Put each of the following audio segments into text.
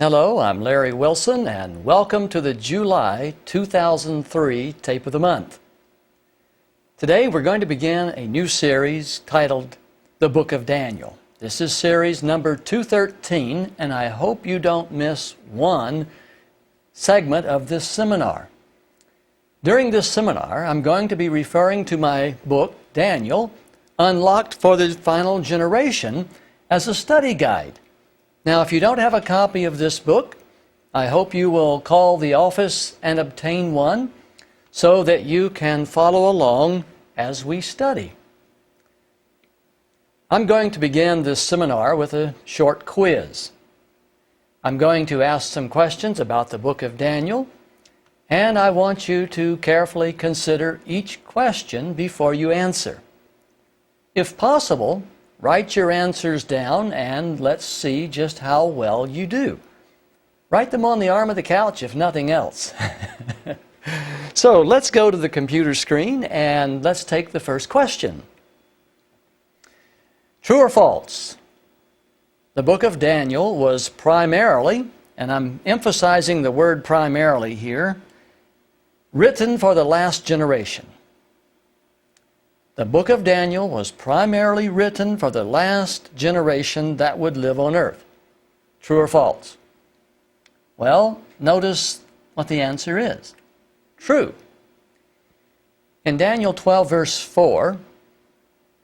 Hello, I'm Larry Wilson, and welcome to the July 2003 Tape of the Month. Today we're going to begin a new series titled The Book of Daniel. This is series number 213, and I hope you don't miss one segment of this seminar. During this seminar, I'm going to be referring to my book, Daniel, Unlocked for the Final Generation, as a study guide. Now, if you don't have a copy of this book, I hope you will call the office and obtain one so that you can follow along as we study. I'm going to begin this seminar with a short quiz. I'm going to ask some questions about the book of Daniel, and I want you to carefully consider each question before you answer. If possible, write your answers down and let's see just how well you do. Write them on the arm of the couch if nothing else. So let's go to the computer screen and let's take the first question. True or false? The book of Daniel was primarily, and I'm emphasizing the word primarily here, written for the last generation. The book of Daniel was primarily written for the last generation that would live on earth. True or false? Well, notice what the answer is. True. In Daniel 12, verse 4,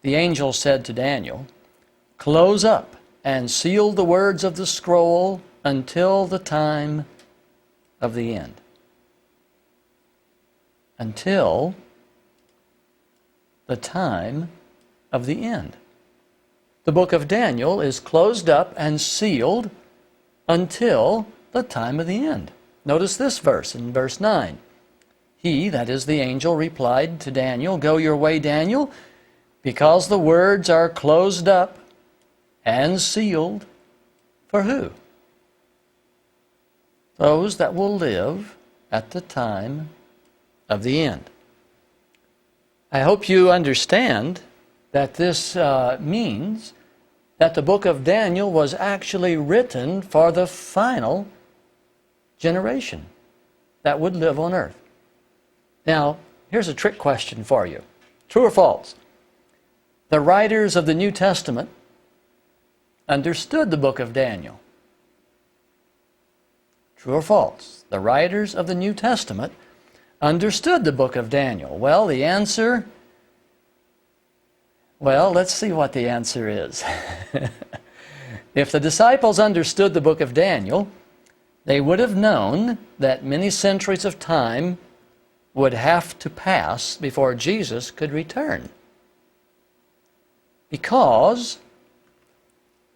the angel said to Daniel, "Close up and seal the words of the scroll until the time of the end." Until the time of the end. The book of Daniel is closed up and sealed until the time of the end. Notice this verse in verse 9. He, that is the angel, replied to Daniel, "Go your way, Daniel, because the words are closed up and sealed." For who? Those that will live at the time of the end. I hope you understand that this means that the book of Daniel was actually written for the final generation that would live on earth. Now, here's a trick question for you. True or false? The writers of the New Testament understood the book of Daniel. True or false? The writers of the New Testament understood the book of Daniel. Well, the answer, let's see what the answer is. If the disciples understood the book of Daniel, they would have known that many centuries of time would have to pass before Jesus could return. Because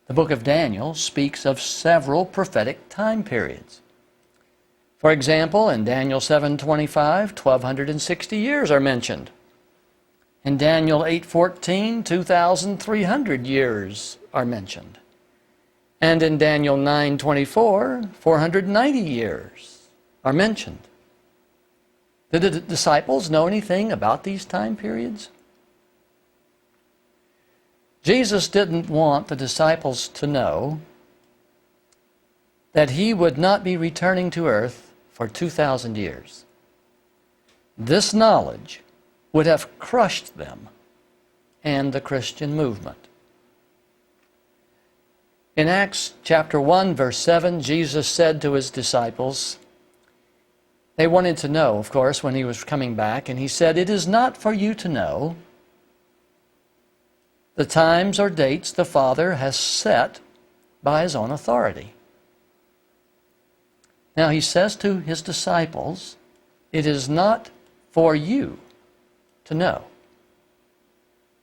the book of Daniel speaks of several prophetic time periods. For example, in Daniel 7:25, 1260 years are mentioned. In Daniel 8:14, 2,300 years are mentioned. And in Daniel 9:24, 490 years are mentioned. Did the disciples know anything about these time periods? Jesus didn't want the disciples to know that he would not be returning to earth for 2,000 years. This knowledge would have crushed them and the Christian movement. In Acts chapter 1, verse 7, Jesus said to his disciples, they wanted to know, of course, when he was coming back, and he said, "It is not for you to know the times or dates the Father has set by his own authority." Now he says to his disciples, it is not for you to know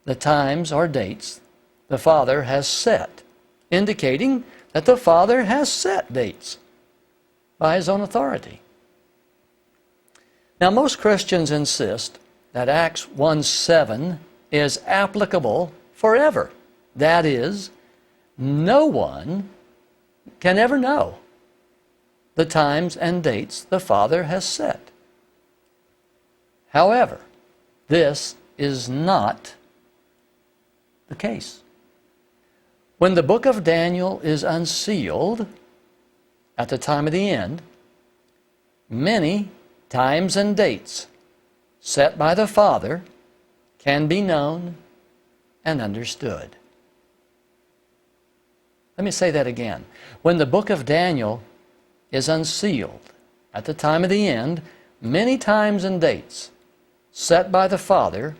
the times or dates the Father has set, indicating that the Father has set dates by his own authority. Now most Christians insist that Acts 1:7 is applicable forever. That is, no one can ever know the times and dates the Father has set. However, this is not the case. When the book of Daniel is unsealed, at the time of the end, many times and dates set by the Father can be known and understood. Let me say that again. When the book of Daniel is unsealed at the time of the end, many times and dates set by the Father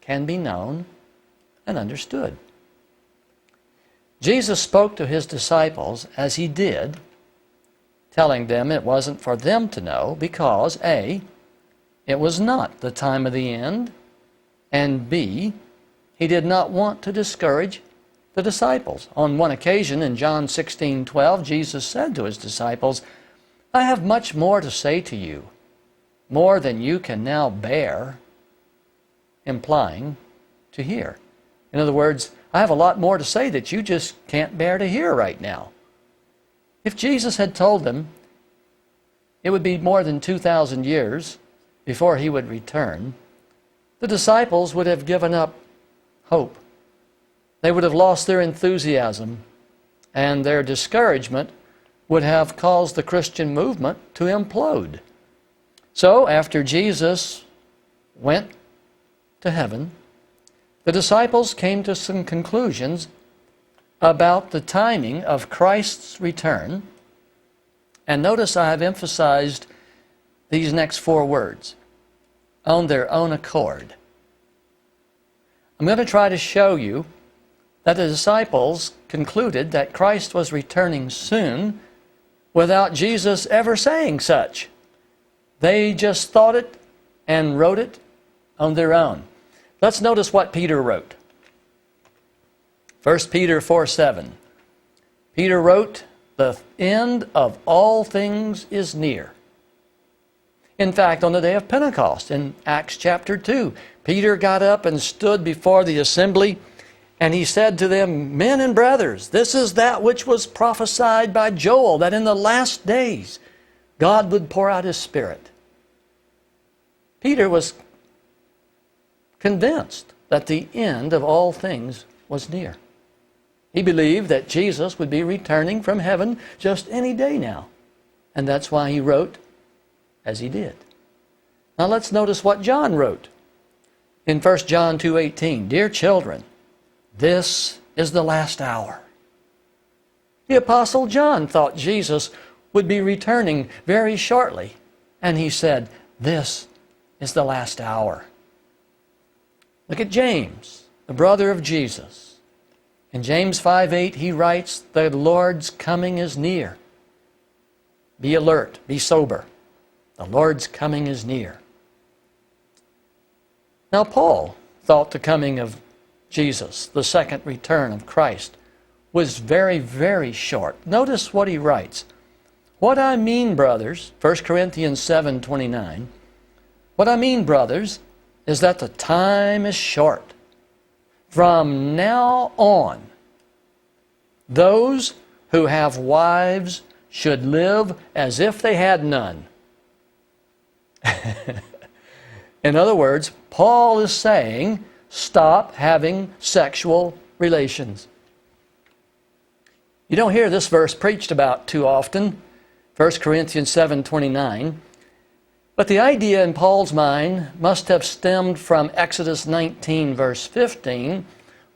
can be known and understood. Jesus spoke to his disciples as he did, telling them it wasn't for them to know because A, it was not the time of the end, and B, he did not want to discourage the disciples. On one occasion in John 16:12, Jesus said to his disciples, "I have much more to say to you, more than you can now bear," implying to hear. In other words, I have a lot more to say that you just can't bear to hear right now. If Jesus had told them it would be more than 2,000 years before he would return, the disciples would have given up hope. They would have lost their enthusiasm, and their discouragement would have caused the Christian movement to implode. So, after Jesus went to heaven, the disciples came to some conclusions about the timing of Christ's return. And notice I have emphasized these next 4 words, on their own accord. I'm going to try to show you that the disciples concluded that Christ was returning soon without Jesus ever saying such. They just thought it and wrote it on their own. Let's notice what Peter wrote. 1 Peter 4:7. Peter wrote, "The end of all things is near." In fact, on the day of Pentecost, in Acts chapter 2, Peter got up and stood before the assembly, and he said to them, "Men and brothers, this is that which was prophesied by Joel, that in the last days God would pour out his Spirit." Peter was convinced that the end of all things was near. He believed that Jesus would be returning from heaven just any day now. And that's why he wrote as he did. Now let's notice what John wrote in 1 John 2:18. "Dear children, this is the last hour." The Apostle John thought Jesus would be returning very shortly, and he said, "This is the last hour." Look at James, the brother of Jesus. In James 5:8, he writes, "The Lord's coming is near. Be alert, be sober. The Lord's coming is near." Now Paul thought the coming of Jesus, the second return of Christ, was very, very short. Notice what he writes. "What I mean, brothers," 1 Corinthians 7:29, "what I mean, brothers, is that the time is short. From now on, those who have wives should live as if they had none." In other words, Paul is saying, stop having sexual relations. You don't hear this verse preached about too often, 1 Corinthians 7:29. But the idea in Paul's mind must have stemmed from Exodus 19, verse 15,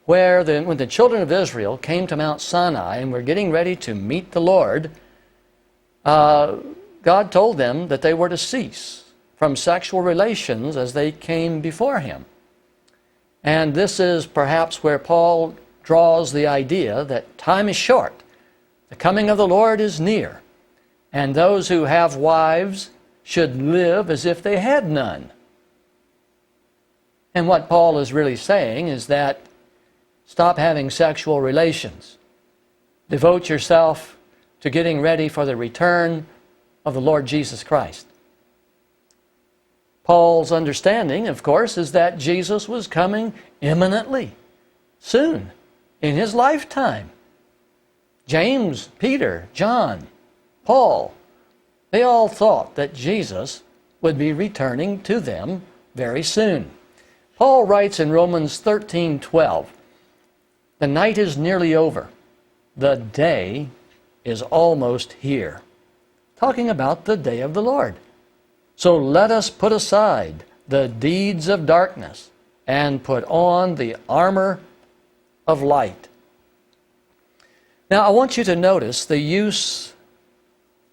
where when the children of Israel came to Mount Sinai and were getting ready to meet the Lord, God told them that they were to cease from sexual relations as they came before him. And this is perhaps where Paul draws the idea that time is short, the coming of the Lord is near, and those who have wives should live as if they had none. And what Paul is really saying is that stop having sexual relations. Devote yourself to getting ready for the return of the Lord Jesus Christ. Paul's understanding, of course, is that Jesus was coming imminently, soon, in his lifetime. James, Peter, John, Paul, they all thought that Jesus would be returning to them very soon. Paul writes in Romans 13:12, "The night is nearly over. The day is almost here." talking about the day of the Lord. So let us put aside the deeds of darkness and put on the armor of light. Now, I want you to notice the use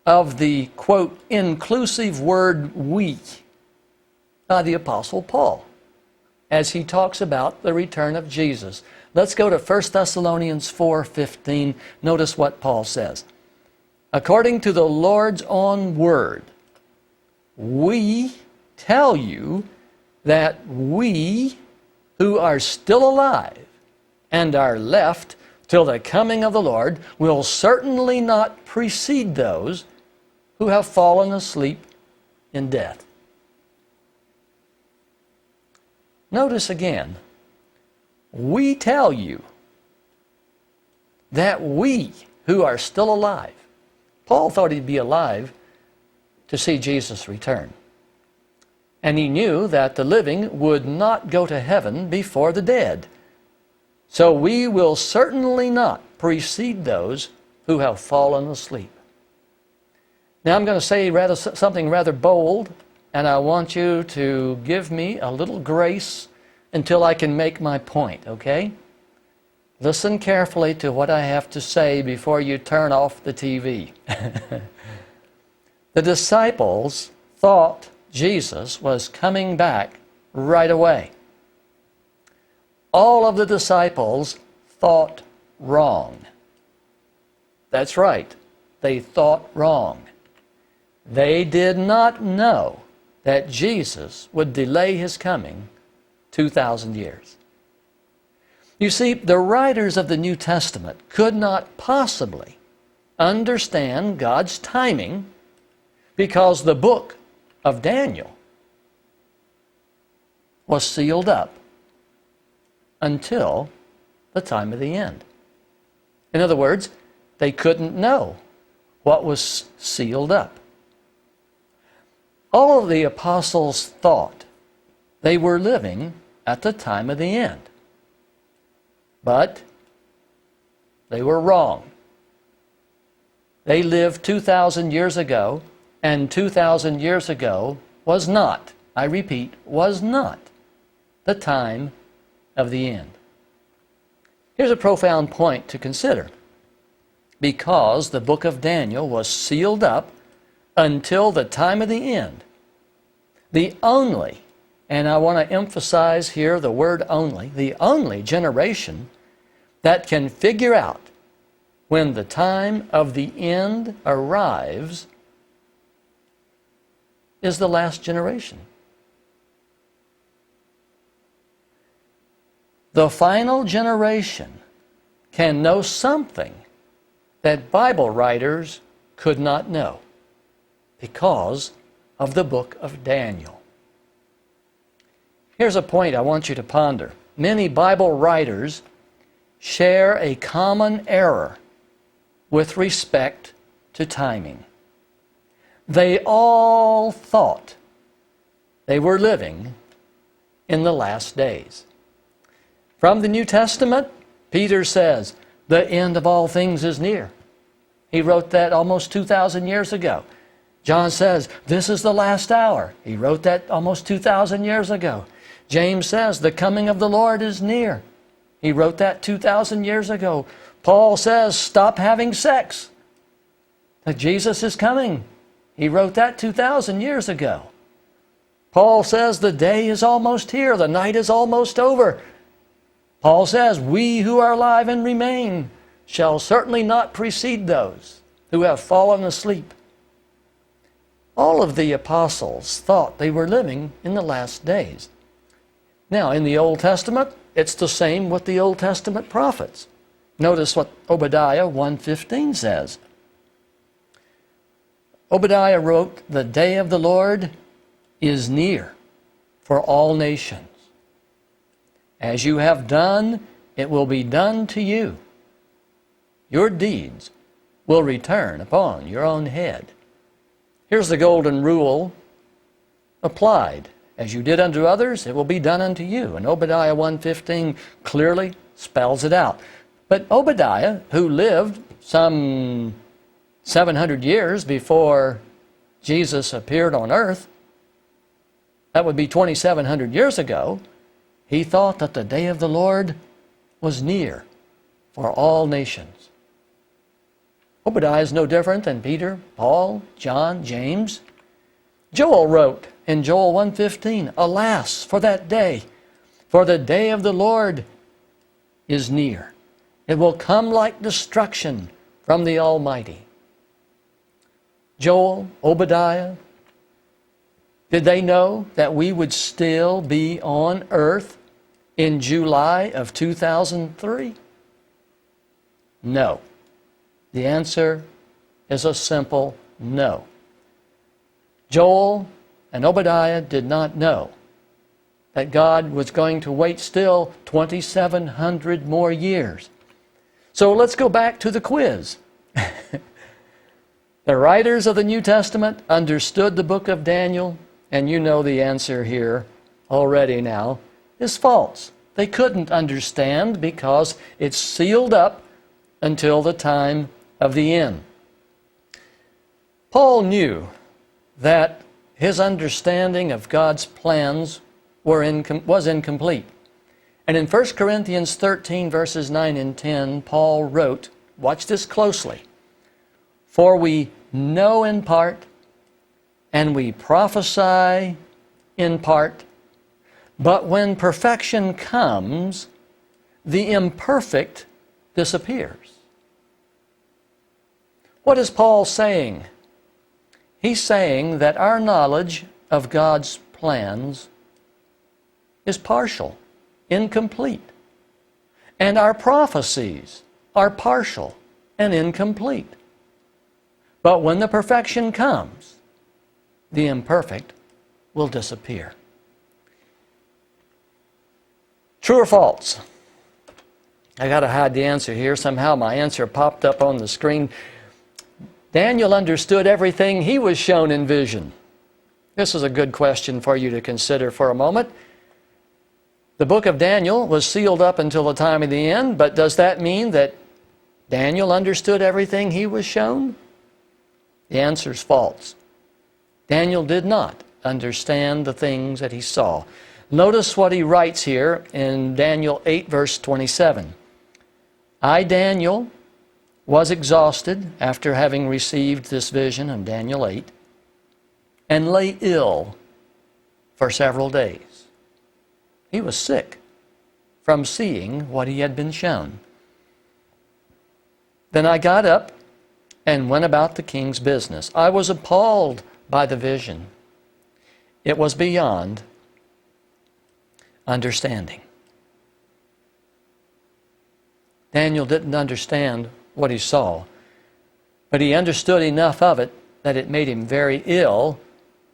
of the, quote, inclusive word we by the Apostle Paul as he talks about the return of Jesus. Let's go to 1 Thessalonians 4:15. Notice what Paul says. According to the Lord's own word, we tell you that we who are still alive and are left till the coming of the Lord will certainly not precede those who have fallen asleep in death. Notice again, we tell you that we who are still alive. Paul thought he'd be alive to see Jesus return. And he knew that the living would not go to heaven before the dead. So we will certainly not precede those who have fallen asleep. Now I'm going to say something rather bold, and I want you to give me a little grace until I can make my point, okay? Listen carefully to what I have to say before you turn off the TV. The disciples thought Jesus was coming back right away. All of the disciples thought wrong. That's right, they thought wrong. They did not know that Jesus would delay his coming 2,000 years. You see, the writers of the New Testament could not possibly understand God's timing because the book of Daniel was sealed up until the time of the end. In other words, they couldn't know what was sealed up. All of the apostles thought they were living at the time of the end. But they were wrong. They lived 2,000 years ago, and 2,000 years ago was not, I repeat, was not the time of the end. Here's a profound point to consider. Because the book of Daniel was sealed up until the time of the end, the only, and I want to emphasize here the word only, the only generation that can figure out when the time of the end arrives is the last generation. The final generation can know something that Bible writers could not know because of the book of Daniel. Here's a point I want you to ponder. Many Bible writers share a common error with respect to timing. They all thought they were living in the last days. From the New Testament, Peter says, the end of all things is near. He wrote that almost 2,000 years ago. John says, this is the last hour. He wrote that almost 2,000 years ago. James says, the coming of the Lord is near. He wrote that 2,000 years ago. Paul says, stop having sex. That Jesus is coming. He wrote that 2,000 years ago. Paul says, the day is almost here. The night is almost over. Paul says, we who are alive and remain shall certainly not precede those who have fallen asleep. All of the apostles thought they were living in the last days. Now, in the Old Testament, it's the same with the Old Testament prophets. Notice what Obadiah 1:15 says. Obadiah wrote, the day of the Lord is near for all nations. As you have done, it will be done to you. Your deeds will return upon your own head. Here's the golden rule applied. As you did unto others, it will be done unto you. And Obadiah 1:15 clearly spells it out. But Obadiah, who lived some 700 years before Jesus appeared on earth, that would be 2,700 years ago, he thought that the day of the Lord was near for all nations. Obadiah is no different than Peter, Paul, John, James. Joel wrote in Joel 1:15, "Alas, for that day, for the day of the Lord is near. It will come like destruction from the Almighty." Joel, Obadiah, did they know that we would still be on earth in July of 2003? No. The answer is a simple no. Joel and Obadiah did not know that God was going to wait still 2,700 more years. So let's go back to the quiz. The writers of the New Testament understood the book of Daniel, and you know the answer here already now, is false. They couldn't understand because it's sealed up until the time of the end. Paul knew that his understanding of God's plans was incomplete. And in 1 Corinthians 13, verses 9 and 10, Paul wrote, watch this closely, "For we know in part, and we prophesy in part, but when perfection comes, the imperfect disappears." What is Paul saying? He's saying that our knowledge of God's plans is partial, incomplete. And our prophecies are partial and incomplete. But when the perfection comes, the imperfect will disappear. True or false? I got to hide the answer here. Somehow my answer popped up on the screen. Daniel understood everything he was shown in vision. This is a good question for you to consider for a moment. The book of Daniel was sealed up until the time of the end, but does that mean that Daniel understood everything he was shown? The answer is false. Daniel did not understand the things that he saw. Notice what he writes here in Daniel 8, verse 27. "I, Daniel, was exhausted after having received this vision," in Daniel 8, "and lay ill for several days." He was sick from seeing what he had been shown. "Then I got up and went about the king's business. I was appalled by the vision. It was beyond understanding." Daniel didn't understand what he saw, but he understood enough of it that it made him very ill,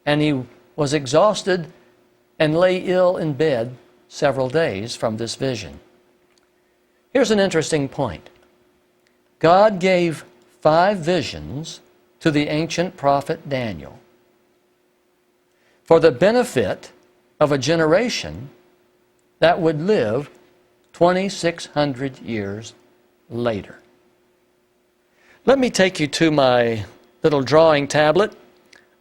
and he was exhausted and lay ill in bed several days from this vision. Here's an interesting point. God gave 5 visions to the ancient prophet Daniel for the benefit of a generation that would live 2,600 years later. Let me take you to my little drawing tablet.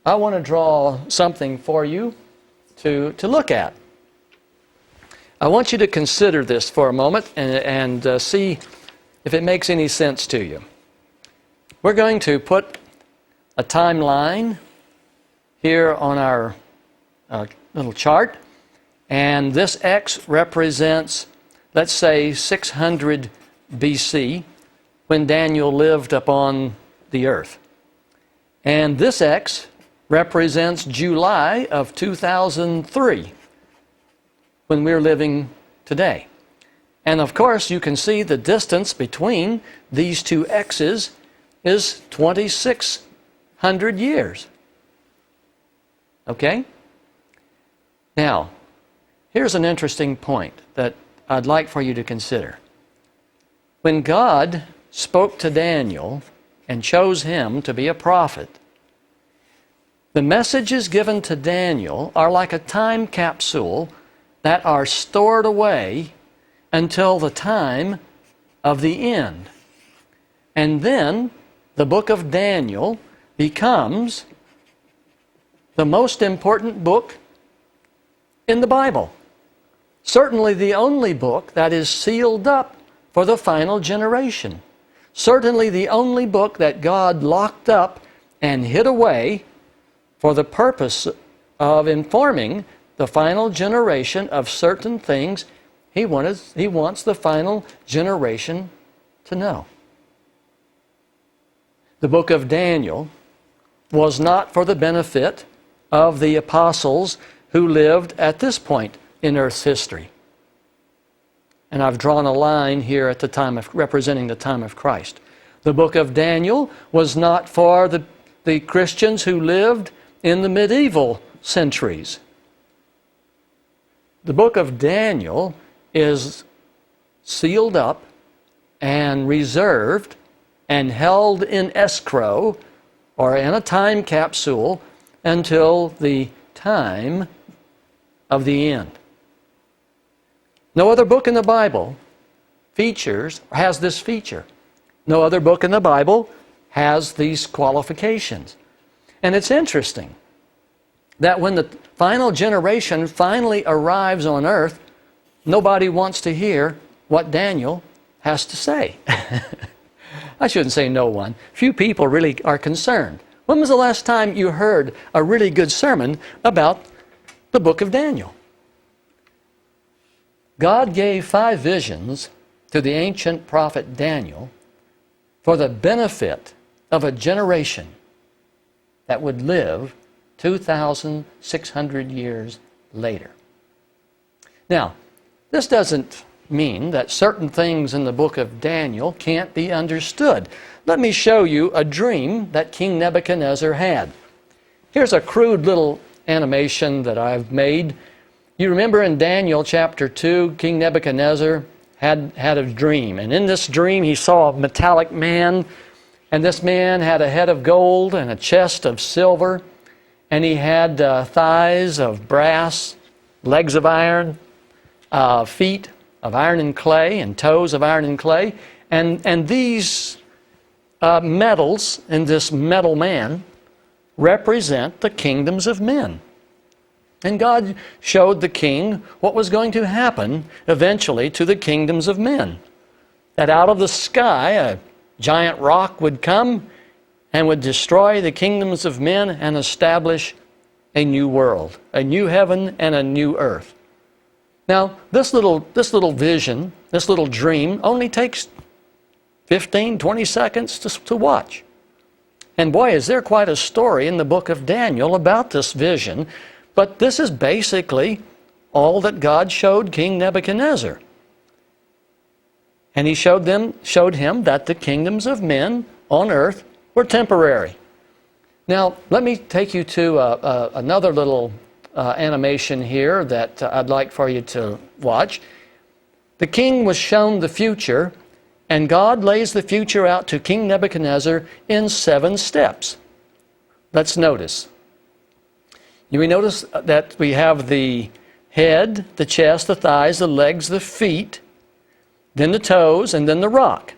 I want to draw something for you to look at. I want you to consider this for a moment and see if it makes any sense to you. We're going to put a timeline here on our little chart, and this X represents, let's say, 600 BC, when Daniel lived upon the earth. And this X represents July of 2003, when we're living today. And of course, you can see the distance between these two X's is 2,600 years. Okay? Now, here's an interesting point that I'd like for you to consider. When God spoke to Daniel and chose him to be a prophet, the messages given to Daniel are like a time capsule that are stored away until the time of the end. And then the book of Daniel becomes the most important book in the Bible. Certainly the only book that is sealed up for the final generation. Certainly the only book that God locked up and hid away for the purpose of informing the final generation of certain things he wants the final generation to know. The book of Daniel was not for the benefit of the apostles who lived at this point in Earth's history. And I've drawn a line here at the time of representing the time of Christ. The book of Daniel was not for the Christians who lived in the medieval centuries. The book of Daniel is sealed up and reserved and held in escrow or in a time capsule until the time of the end. No other book in the Bible has this feature. No other book in the Bible has these qualifications. And it's interesting that when the final generation finally arrives on earth, nobody wants to hear what Daniel has to say. I shouldn't say no one. Few people really are concerned. When was the last time you heard a really good sermon about the book of Daniel? God gave 5 visions to the ancient prophet Daniel for the benefit of a generation that would live 2,600 years later. Now, this doesn't mean that certain things in the book of Daniel can't be understood. Let me show you a dream that King Nebuchadnezzar had. Here's a crude little animation that I've made. You remember in Daniel chapter 2, King Nebuchadnezzar had a dream. And in this dream, he saw a metallic man. And this man had a head of gold and a chest of silver. And he had thighs of brass, legs of iron, feet of iron and clay, and toes of iron and clay. And these metals in this metal man represent the kingdoms of men. And God showed the king what was going to happen eventually to the kingdoms of men. That out of the sky a giant rock would come and would destroy the kingdoms of men and establish a new world, a new heaven and a new earth. Now, this little vision, this little dream only takes 15, 20 seconds to watch. And boy, is there quite a story in the book of Daniel about this vision. But this is basically all that God showed King Nebuchadnezzar. And he showed him that the kingdoms of men on earth were temporary. Now, let me take you to another little animation here that I'd like for you to watch. The king was shown the future, and God lays the future out to King Nebuchadnezzar in 7 steps. Let's notice. You may notice that we have the head, the chest, the thighs, the legs, the feet, then the toes, and then the rock.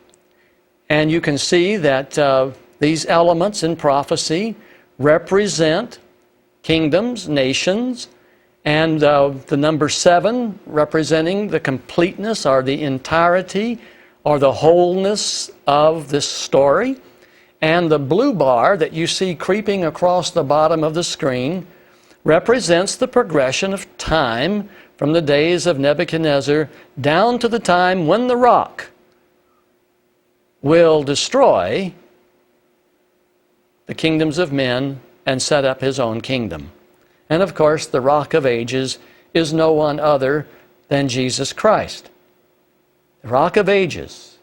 And you can see that these elements in prophecy represent kingdoms, nations, and the number 7 representing the completeness or the entirety or the wholeness of this story. And the blue bar that you see creeping across the bottom of the screen represents the progression of time from the days of Nebuchadnezzar down to the time when the rock will destroy the kingdoms of men and set up his own kingdom. And of course, the Rock of Ages is no one other than Jesus Christ. The Rock of Ages.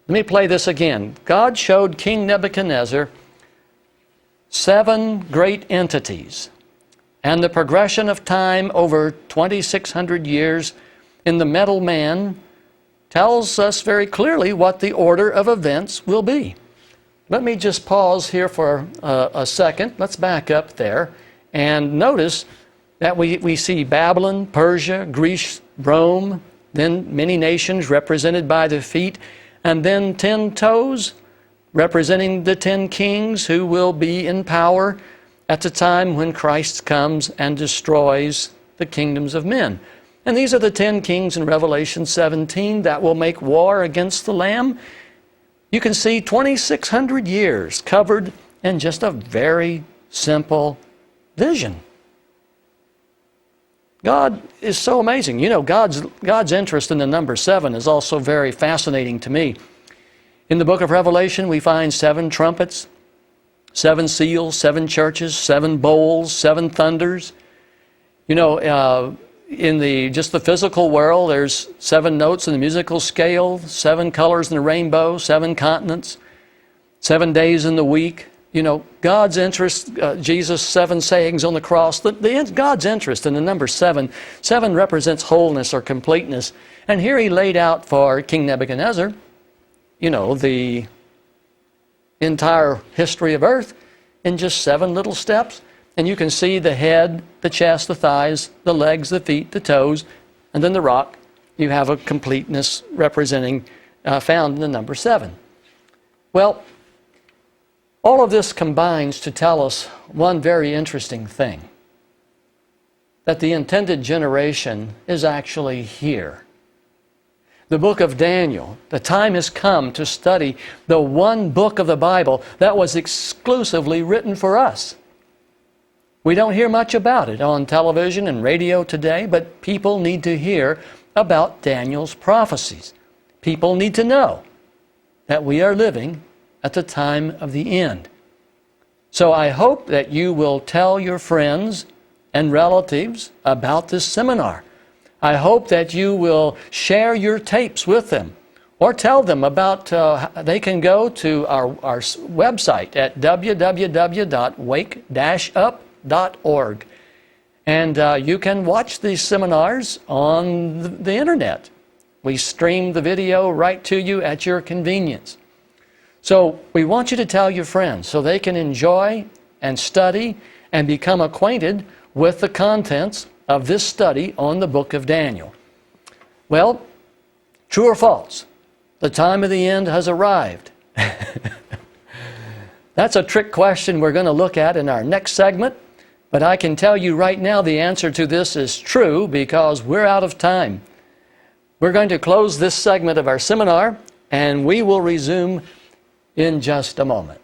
Let me play this again. God showed King Nebuchadnezzar 7 great entities, and the progression of time over 2,600 years in the metal man tells us very clearly what the order of events will be. Let me just pause here for a second. Let's back up there and notice that we see Babylon, Persia, Greece, Rome, then many nations represented by the feet, and then 10 toes representing the 10 kings who will be in power at the time when Christ comes and destroys the kingdoms of men. And these are the 10 kings in Revelation 17 that will make war against the Lamb. You can see 2,600 years covered in just a very simple vision. God is so amazing. You know, God's interest in the number 7 is also very fascinating to me. In the book of Revelation, we find 7 trumpets, 7 seals, 7 churches, 7 bowls, 7 thunders. You know, in the physical world, there's 7 notes in the musical scale, 7 colors in the rainbow, 7 continents, 7 days in the week. You know, God's interest, Jesus' 7 sayings on the cross, God's interest in the number 7. 7 represents wholeness or completeness. And here he laid out for King Nebuchadnezzar, you know, the entire history of earth in just 7 little steps. And you can see the head, the chest, the thighs, the legs, the feet, the toes, and then the rock. You have a completeness representing, found in the number 7. Well, all of this combines to tell us one very interesting thing, that the intended generation is actually here. The book of Daniel, the time has come to study the one book of the Bible that was exclusively written for us. We don't hear much about it on television and radio today, but people need to hear about Daniel's prophecies. People need to know that we are living at the time of the end. So I hope that you will tell your friends and relatives about this seminar. I hope that you will share your tapes with them, or tell them about, they can go to our website at www.wake-up.org. And you can watch these seminars on the internet. We stream the video right to you at your convenience. So we want you to tell your friends so they can enjoy and study and become acquainted with the contents of this study on the book of Daniel. Well, true or false? The time of the end has arrived. That's a trick question we're going to look at in our next segment. But I can tell you right now the answer to this is true, because we're out of time. We're going to close this segment of our seminar, and we will resume in just a moment.